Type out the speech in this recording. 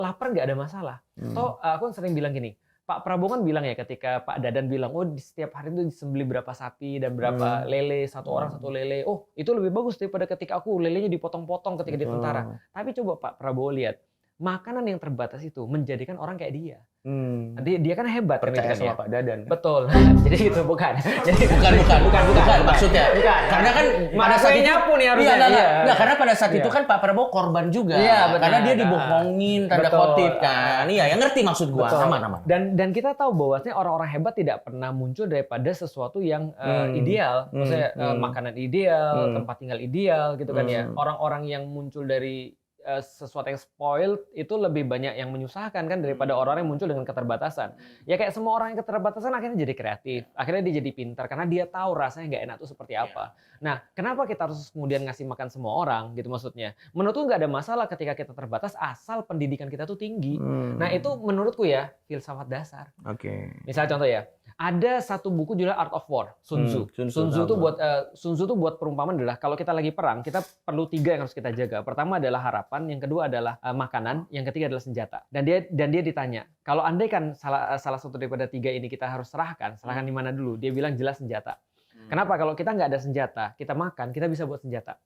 lapar nggak ada masalah. Toh aku sering bilang gini, Pak Prabowo kan bilang ya ketika Pak Dadan bilang, oh di setiap hari itu disembelih berapa sapi dan berapa lele, satu orang satu lele. Oh itu lebih bagus daripada ketika aku lelenya dipotong-potong ketika di tentara. Tapi coba Pak Prabowo lihat, makanan yang terbatas itu menjadikan orang kayak dia. Dia kan hebat Percaya kan sama ya. Pak Dadan. Betul. Jadi gitu bukan. Jadi Bukan maksudnya. Bukan. Karena kan pada saat itu nyapu nih harusnya. Iya, karena pada saat itu kan Pak Prabowo korban juga. Iya, benar. Karena dia dibohongin tanda kutip kan. Iya, yang ngerti maksud gua. Aman. Dan kita tahu bahwasanya orang-orang hebat tidak pernah muncul daripada sesuatu yang ideal. Maksudnya makanan ideal, tempat tinggal ideal gitu kan ya. Orang-orang yang muncul dari sesuatu yang spoiled itu lebih banyak yang menyusahkan kan daripada orang yang muncul dengan keterbatasan. Ya kayak semua orang yang keterbatasan akhirnya jadi kreatif, akhirnya dia jadi pintar karena dia tahu rasanya nggak enak itu seperti apa. Nah, kenapa kita harus kemudian ngasih makan semua orang gitu maksudnya? Menurutku nggak ada masalah ketika kita terbatas asal pendidikan kita tuh tinggi. Nah itu menurutku ya filsafat dasar. Misalnya contoh ya, ada satu buku judulnya Art of War, Sun Tzu. Sun Tzu tuh buat perumpamaan adalah kalau kita lagi perang, kita perlu 3 yang harus kita jaga. Pertama adalah harapan, yang kedua adalah makanan, yang ketiga adalah senjata. Dan dia ditanya, kalau andai kan salah satu daripada 3 ini kita harus serahkan di mana dulu? Dia bilang jelas senjata. Kenapa? Kalau kita nggak ada senjata, kita makan, kita bisa buat senjata.